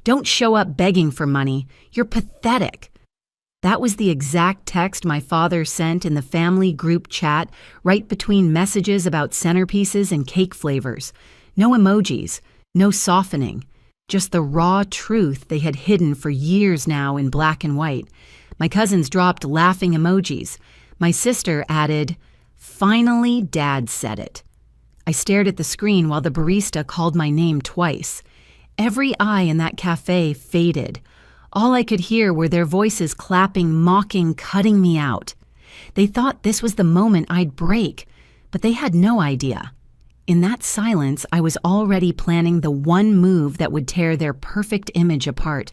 Don't show up begging for money. You're pathetic. That was the exact text my father sent in the family group chat right between messages about centerpieces and cake flavors. No emojis, no softening, just the raw truth they had hidden for years now in black and white. My cousins dropped laughing emojis. My sister added, "Finally, Dad said it." I stared at the screen while the barista called my name twice. Every eye in that cafe faded. All I could hear were their voices clapping, mocking, cutting me out. They thought this was the moment I'd break, but they had no idea. In that silence, I was already planning the one move that would tear their perfect image apart.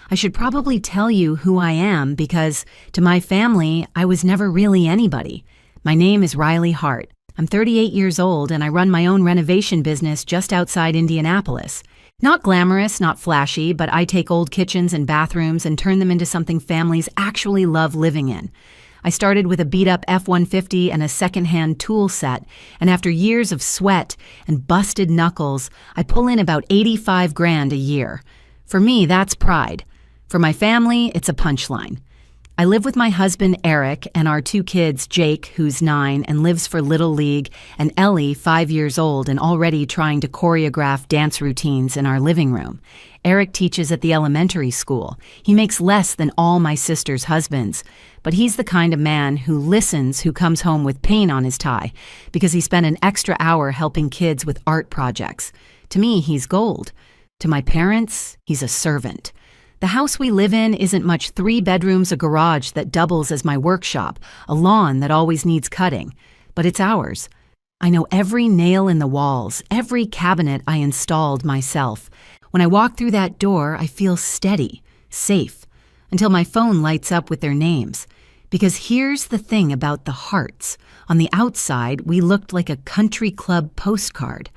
I should probably tell you who I am because, to my family, I was never really anybody. My name is Riley Hart. I'm 38 years old and I run my own renovation business just outside Indianapolis. Not glamorous, not flashy, but I take old kitchens and bathrooms and turn them into something families actually love living in. I started with a beat-up F-150 and a second-hand tool set, and after years of sweat and busted knuckles, I pull in about 85 grand a year. For me, that's pride. For my family, it's a punchline. I live with my husband, Eric, and our 2 kids, Jake, who's 9 and lives for Little League, and Ellie, 5 years old and already trying to choreograph dance routines in our living room. Eric teaches at the elementary school. He makes less than all my sister's husbands, but he's the kind of man who listens who comes home with paint on his tie because he spent an extra hour helping kids with art projects. To me, he's gold. To my parents, he's a servant. The house we live in isn't much 3 bedrooms, a garage that doubles as my workshop, a lawn that always needs cutting, but it's ours. I know every nail in the walls, every cabinet I installed myself. When I walk through that door, I feel steady, safe, until my phone lights up with their names. Because here's the thing about the Harts. On the outside, we looked like a country club postcard.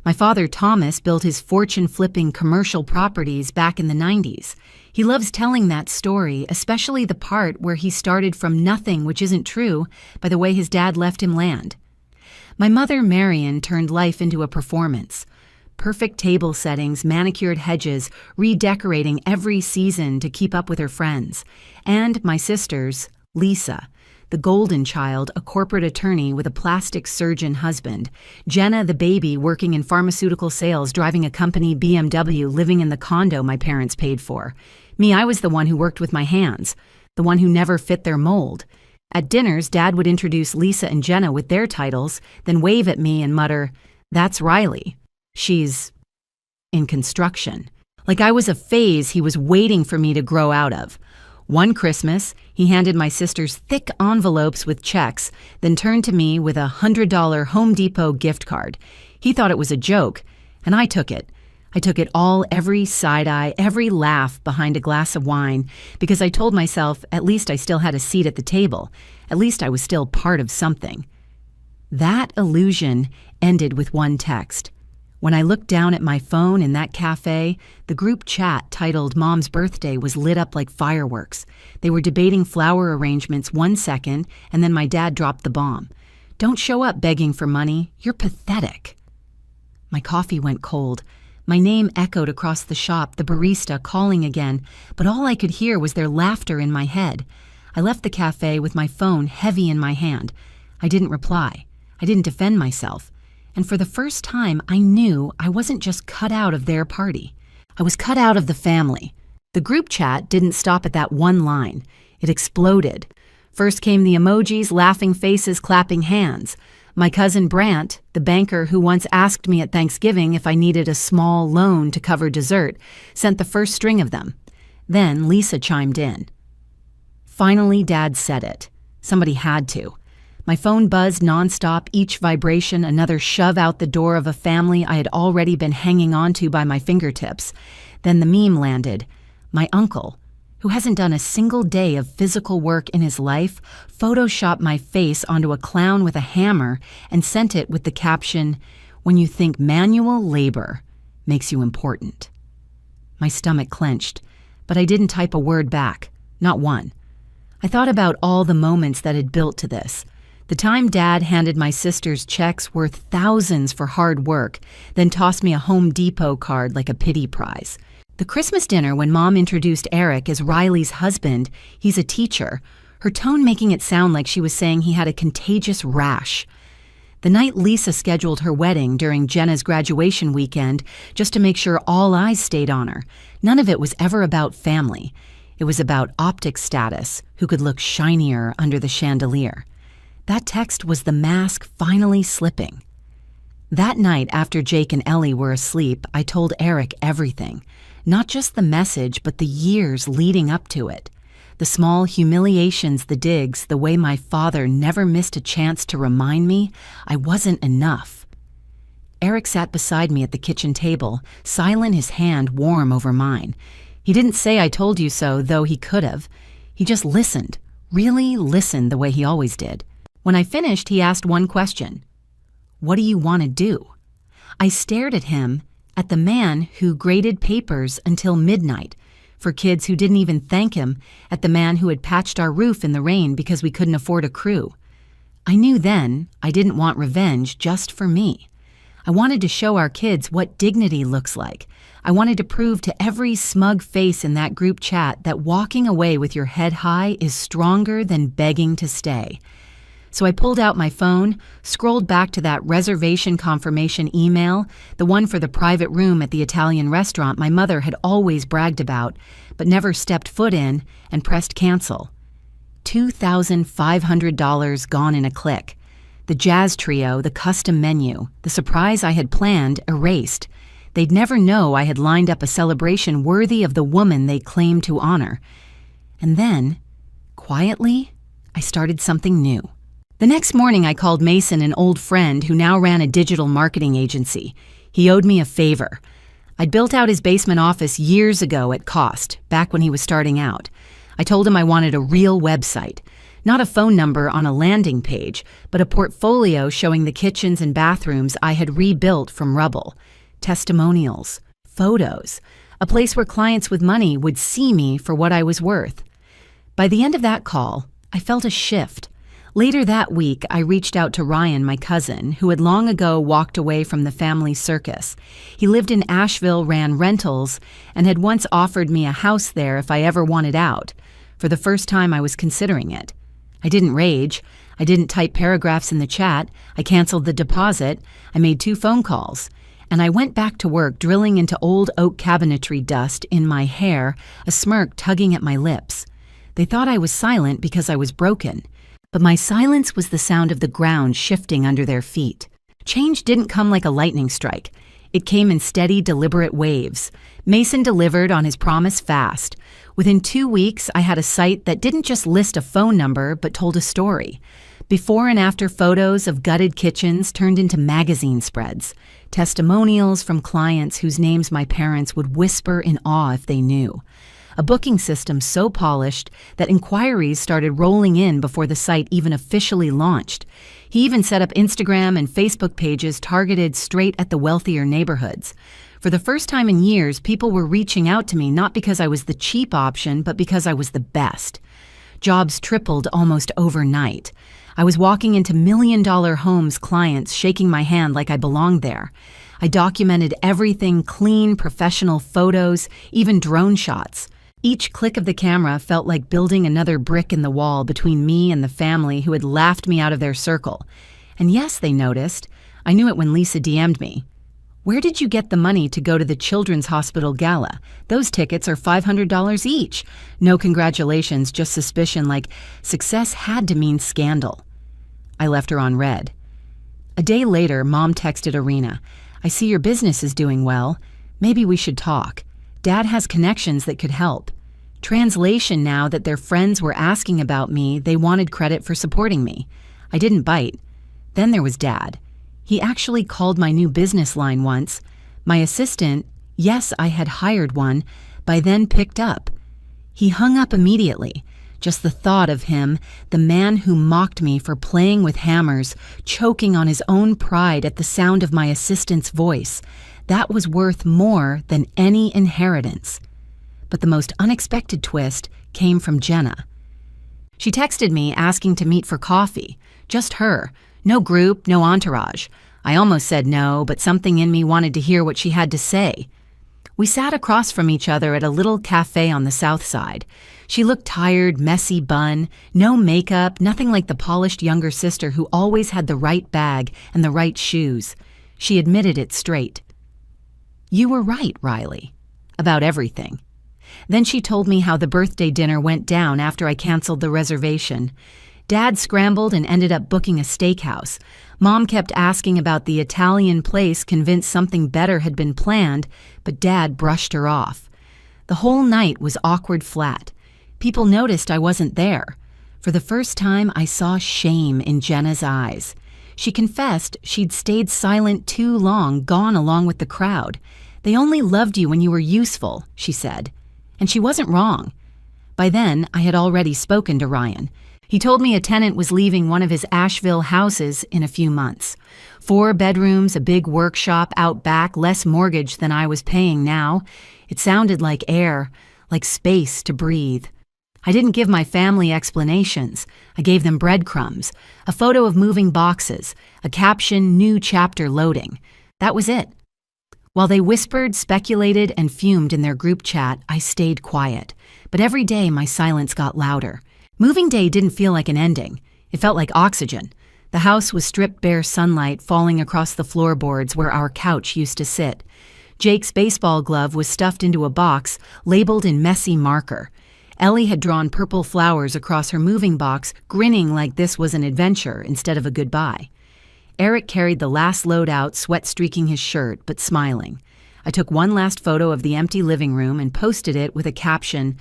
My father, Thomas, built his fortune-flipping commercial properties back in the 90s. He loves telling that story, especially the part where he started from nothing, which isn't true, by the way his dad left him land. My mother, Marion, turned life into a performance. Perfect table settings, manicured hedges, redecorating every season to keep up with her friends. And my sisters, Lisa, the golden child, a corporate attorney with a plastic surgeon husband. Jenna, the baby, working in pharmaceutical sales, driving a company BMW, living in the condo my parents paid for. Me, I was the one who worked with my hands, the one who never fit their mold. At dinners, Dad would introduce Lisa and Jenna with their titles, then wave at me and mutter, "That's Riley. She's in construction." Like I was a phase he was waiting for me to grow out of. One Christmas, he handed my sisters thick envelopes with checks, then turned to me with a $100 Home Depot gift card. He thought it was a joke, and I took it. I took it all, every side-eye, every laugh behind a glass of wine, because I told myself at least I still had a seat at the table. At least I was still part of something. That illusion ended with one text. When I looked down at my phone in that cafe, the group chat titled Mom's Birthday was lit up like fireworks. They were debating flower arrangements 1 second, and then my dad dropped the bomb. "Don't show up begging for money. You're pathetic." My coffee went cold. My name echoed across the shop, the barista calling again, but all I could hear was their laughter in my head. I left the cafe with my phone heavy in my hand. I didn't reply. I didn't defend myself. And for the first time, I knew I wasn't just cut out of their party. I was cut out of the family. The group chat didn't stop at that one line. It exploded. First came the emojis, laughing faces, clapping hands. My cousin Brant, the banker who once asked me at Thanksgiving if I needed a small loan to cover dessert, sent the first string of them. Then Lisa chimed in. Finally, Dad said it. Somebody had to. My phone buzzed nonstop, each vibration another shove out the door of a family I had already been hanging on to by my fingertips. Then the meme landed. My uncle, who hasn't done a single day of physical work in his life, photoshopped my face onto a clown with a hammer and sent it with the caption, "When you think manual labor makes you important." My stomach clenched, but I didn't type a word back, not one. I thought about all the moments that had built to this. The time Dad handed my sisters checks worth thousands for hard work, then tossed me a Home Depot card like a pity prize. The Christmas dinner when Mom introduced Eric as Riley's husband, he's a teacher, her tone making it sound like she was saying he had a contagious rash. The night Lisa scheduled her wedding during Jenna's graduation weekend just to make sure all eyes stayed on her, none of it was ever about family. It was about optic status, who could look shinier under the chandelier. That text was the mask finally slipping. That night after Jake and Ellie were asleep, I told Eric everything. Not just the message, but the years leading up to it. The small humiliations, the digs, the way my father never missed a chance to remind me I wasn't enough. Eric sat beside me at the kitchen table, silent, his hand warm over mine. He didn't say I told you so, though he could have. He just listened, really listened the way he always did. When I finished, he asked one question. What do you want to do? I stared at him, at the man who graded papers until midnight, for kids who didn't even thank him, at the man who had patched our roof in the rain because we couldn't afford a crew. I knew then I didn't want revenge just for me. I wanted to show our kids what dignity looks like. I wanted to prove to every smug face in that group chat that walking away with your head high is stronger than begging to stay. So I pulled out my phone, scrolled back to that reservation confirmation email, the one for the private room at the Italian restaurant my mother had always bragged about, but never stepped foot in, and pressed cancel. $2,500 gone in a click. The jazz trio, the custom menu, the surprise I had planned erased. They'd never know I had lined up a celebration worthy of the woman they claimed to honor. And then, quietly, I started something new. The next morning, I called Mason, an old friend who now ran a digital marketing agency. He owed me a favor. I'd built out his basement office years ago at cost, back when he was starting out. I told him I wanted a real website, not a phone number on a landing page, but a portfolio showing the kitchens and bathrooms I had rebuilt from rubble, testimonials, photos, a place where clients with money would see me for what I was worth. By the end of that call, I felt a shift. Later that week, I reached out to Ryan, my cousin, who had long ago walked away from the family circus. He lived in Asheville, ran rentals, and had once offered me a house there if I ever wanted out. For the first time, I was considering it. I didn't rage. I didn't type paragraphs in the chat. I canceled the deposit. I made 2 phone calls. And I went back to work drilling into old oak cabinetry dust in my hair, a smirk tugging at my lips. They thought I was silent because I was broken. But my silence was the sound of the ground shifting under their feet. Change didn't come like a lightning strike. It came in steady, deliberate waves. Mason delivered on his promise fast. Within 2 weeks, I had a site that didn't just list a phone number, but told a story. Before and after photos of gutted kitchens turned into magazine spreads. Testimonials from clients whose names my parents would whisper in awe if they knew. A booking system so polished that inquiries started rolling in before the site even officially launched. He even set up Instagram and Facebook pages targeted straight at the wealthier neighborhoods. For the first time in years, people were reaching out to me not because I was the cheap option, but because I was the best. Jobs tripled almost overnight. I was walking into million-dollar homes, clients shaking my hand like I belonged there. I documented everything, clean, professional photos, even drone shots. Each click of the camera felt like building another brick in the wall between me and the family who had laughed me out of their circle. And yes, they noticed. I knew it when Lisa DM'd me. Where did you get the money to go to the Children's Hospital Gala? Those tickets are $500 each. No congratulations, just suspicion like success had to mean scandal. I left her on red. A day later, Mom texted Arena. I see your business is doing well. Maybe we should talk. Dad has connections that could help. Translation now that their friends were asking about me, they wanted credit for supporting me. I didn't bite. Then there was Dad. He actually called my new business line once. My assistant, yes, I had hired one, by then picked up. He hung up immediately. Just the thought of him, the man who mocked me for playing with hammers, choking on his own pride at the sound of my assistant's voice, that was worth more than any inheritance. But the most unexpected twist came from Jenna. She texted me asking to meet for coffee. Just her. No group, no entourage. I almost said no, but something in me wanted to hear what she had to say. We sat across from each other at a little cafe on the south side. She looked tired, messy bun, no makeup, nothing like the polished younger sister who always had the right bag and the right shoes. She admitted it straight. "You were right, Riley, about everything." Then she told me how the birthday dinner went down after I canceled the reservation. Dad scrambled and ended up booking a steakhouse. Mom kept asking about the Italian place, convinced something better had been planned, but Dad brushed her off. The whole night was awkward flat. People noticed I wasn't there. For the first time, I saw shame in Jenna's eyes. She confessed she'd stayed silent too long, gone along with the crowd. "They only loved you when you were useful," she said. And she wasn't wrong. By then, I had already spoken to Ryan. He told me a tenant was leaving one of his Asheville houses in a few months. 4 bedrooms, a big workshop out back, less mortgage than I was paying now. It sounded like air, like space to breathe. I didn't give my family explanations. I gave them breadcrumbs, a photo of moving boxes, a caption, "New chapter loading." That was it. While they whispered, speculated, and fumed in their group chat, I stayed quiet. But every day my silence got louder. Moving day didn't feel like an ending. It felt like oxygen. The house was stripped bare, sunlight falling across the floorboards where our couch used to sit. Jake's baseball glove was stuffed into a box, labeled in messy marker. Ellie had drawn purple flowers across her moving box, grinning like this was an adventure instead of a goodbye. Eric carried the last load out, sweat streaking his shirt, but smiling. I took one last photo of the empty living room and posted it with a caption,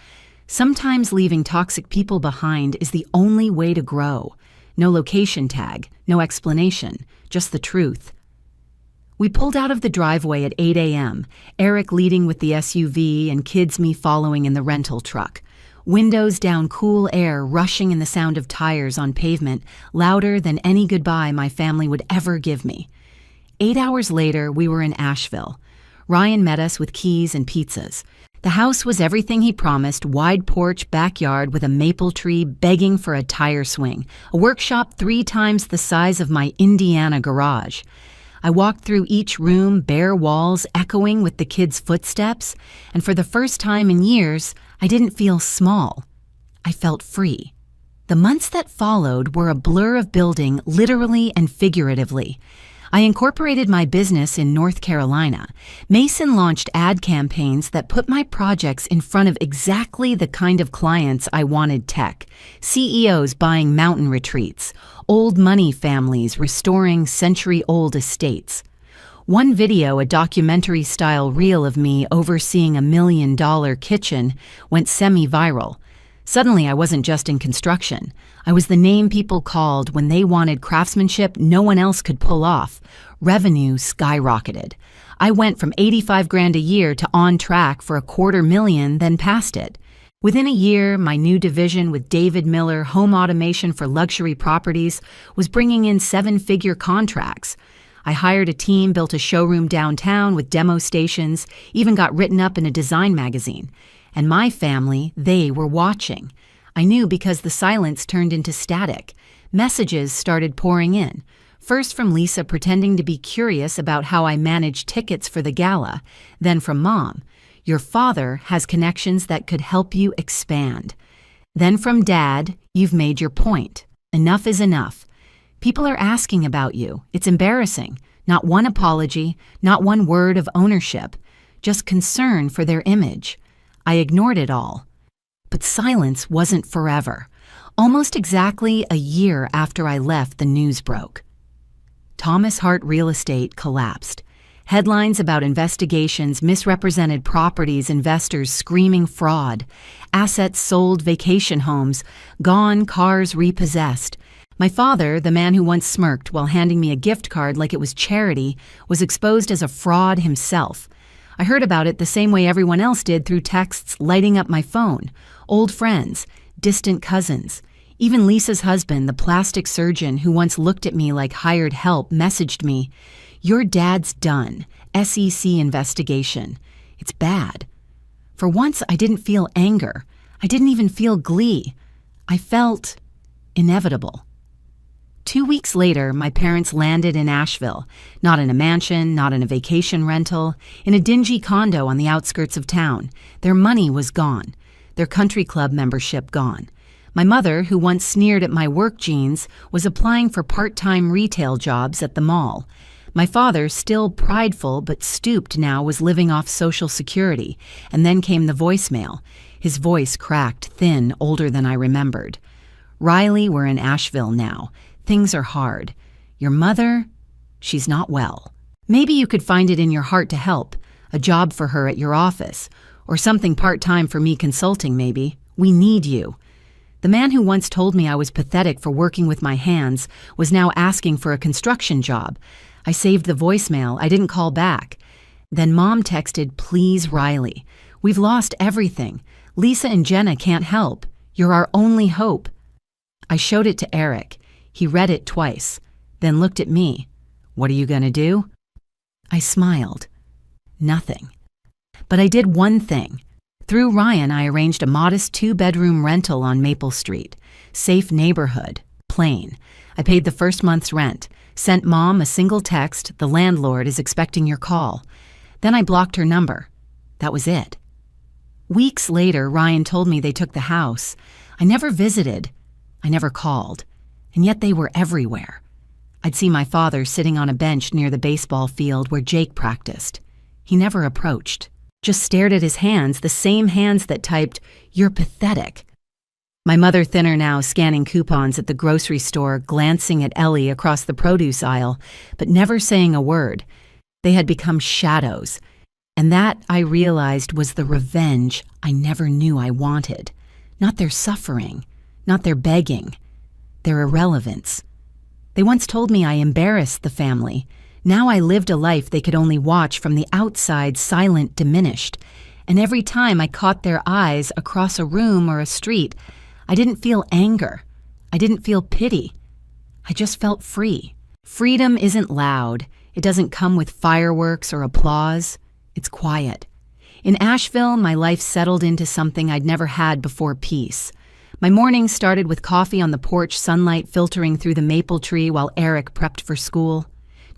"Sometimes leaving toxic people behind is the only way to grow." No location tag, no explanation, just the truth. We pulled out of the driveway at 8 a.m., Eric leading with the SUV and kids me following in the rental truck. Windows down, cool air rushing in the sound of tires on pavement, louder than any goodbye my family would ever give me. 8 hours later, we were in Asheville. Ryan met us with keys and pizzas. The house was everything he promised, wide porch, backyard with a maple tree begging for a tire swing, a workshop 3 times the size of my Indiana garage. I walked through each room, bare walls echoing with the kids' footsteps, and for the first time in years, I didn't feel small. I felt free. The months that followed were a blur of building, literally and figuratively. I incorporated my business in North Carolina. Mason launched ad campaigns that put my projects in front of exactly the kind of clients I wanted: tech, CEOs buying mountain retreats, old money families restoring century-old estates. One video, a documentary-style reel of me overseeing a $1 million kitchen, went semi-viral. Suddenly, I wasn't just in construction. I was the name people called when they wanted craftsmanship no one else could pull off. Revenue skyrocketed. I went from 85 grand a year to on track for $250,000, then past it. Within a year, my new division with David Miller, home automation for luxury properties, was bringing in 7-figure contracts. I hired a team, built a showroom downtown with demo stations, even got written up in a design magazine. And my family, they were watching. I knew because the silence turned into static. Messages started pouring in. First from Lisa pretending to be curious about how I managed tickets for the gala. Then from Mom, "Your father has connections that could help you expand." Then from Dad, "You've made your point. Enough is enough. People are asking about you. It's embarrassing. Not one apology, not one word of ownership. Just concern for their image." I ignored it all. But silence wasn't forever. Almost exactly a year after I left, the news broke. Thomas Hart Real Estate collapsed. Headlines about investigations, misrepresented properties, investors screaming fraud, assets sold, vacation homes, gone, cars repossessed. My father, the man who once smirked while handing me a gift card like it was charity, was exposed as a fraud himself. I heard about it the same way everyone else did, through texts lighting up my phone. Old friends, distant cousins. Even Lisa's husband, the plastic surgeon who once looked at me like hired help, messaged me, "Your dad's done. SEC investigation. It's bad." For once, I didn't feel anger. I didn't even feel glee. I felt inevitable. 2 weeks later, my parents landed in Asheville, not in a mansion, not in a vacation rental, in a dingy condo on the outskirts of town. Their money was gone, their country club membership gone. My mother, who once sneered at my work jeans, was applying for part-time retail jobs at the mall. My father, still prideful but stooped now, was living off Social Security, and then came the voicemail. His voice cracked, thin, older than I remembered. Riley, we're in Asheville now. Things are hard. Your mother, she's not well. Maybe you could find it in your heart to help, a job for her at your office, or something part-time for me consulting maybe. We need you. The man who once told me I was pathetic for working with my hands was now asking for a construction job. I saved the voicemail. I didn't call back. Then Mom texted, "Please, Riley. We've lost everything. Lisa and Jenna can't help. You're our only hope." I showed it to Eric. He read it twice, then looked at me. "What are you going to do?" I smiled. Nothing. But I did one thing. Through Ryan, I arranged a modest 2-bedroom rental on Maple Street. Safe neighborhood. Plain. I paid the first month's rent. Sent Mom a single text, "The landlord is expecting your call." Then I blocked her number. That was it. Weeks later, Ryan told me they took the house. I never visited. I never called. And yet they were everywhere. I'd see my father sitting on a bench near the baseball field where Jake practiced. He never approached. Just stared at his hands, the same hands that typed, "You're pathetic." My mother, thinner now, scanning coupons at the grocery store, glancing at Ellie across the produce aisle, but never saying a word. They had become shadows. And that, I realized, was the revenge I never knew I wanted. Not their suffering, not their begging, their irrelevance. They once told me I embarrassed the family. Now I lived a life they could only watch from the outside, silent, diminished. And every time I caught their eyes across a room or a street, I didn't feel anger. I didn't feel pity. I just felt free. Freedom isn't loud. It doesn't come with fireworks or applause. It's quiet. In Asheville, my life settled into something I'd never had before: peace. My mornings started with coffee on the porch, sunlight filtering through the maple tree while Eric prepped for school.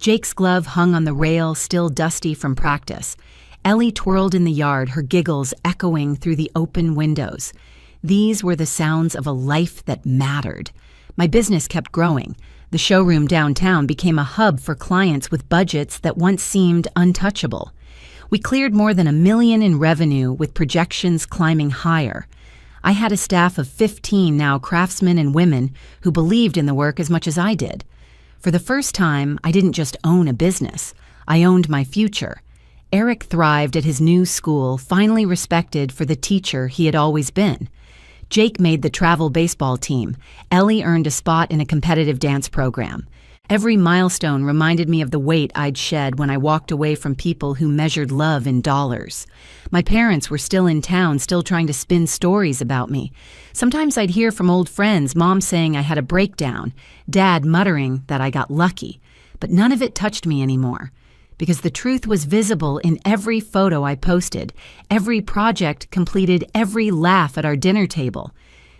Jake's glove hung on the rail, still dusty from practice. Ellie twirled in the yard, her giggles echoing through the open windows. These were the sounds of a life that mattered. My business kept growing. The showroom downtown became a hub for clients with budgets that once seemed untouchable. We cleared more than $1 million in revenue, with projections climbing higher. I had a staff of 15 now craftsmen and women who believed in the work as much as I did. For the first time, I didn't just own a business. I owned my future. Eric thrived at his new school, finally respected for the teacher he had always been. Jake made the travel baseball team. Ellie earned a spot in a competitive dance program. Every milestone reminded me of the weight I'd shed when I walked away from people who measured love in dollars. My parents were still in town, still trying to spin stories about me. Sometimes I'd hear from old friends, Mom saying I had a breakdown, Dad muttering that I got lucky. But none of it touched me anymore, because the truth was visible in every photo I posted, every project completed, every laugh at our dinner table.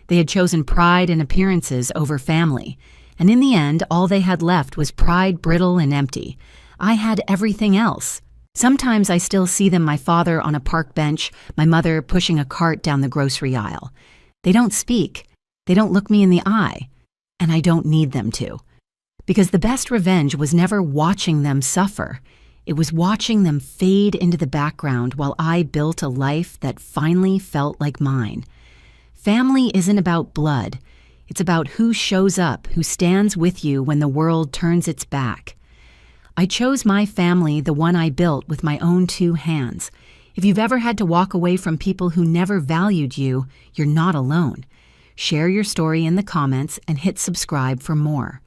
They had chosen pride and appearances over family. And in the end, all they had left was pride, brittle and empty. I had everything else. Sometimes I still see them, my father on a park bench, my mother pushing a cart down the grocery aisle. They don't speak. They don't look me in the eye. And I don't need them to. Because the best revenge was never watching them suffer. It was watching them fade into the background while I built a life that finally felt like mine. Family isn't about blood. It's about who shows up, who stands with you when the world turns its back. I chose my family, the one I built with my own 2 hands. If you've ever had to walk away from people who never valued you, you're not alone. Share your story in the comments and hit subscribe for more.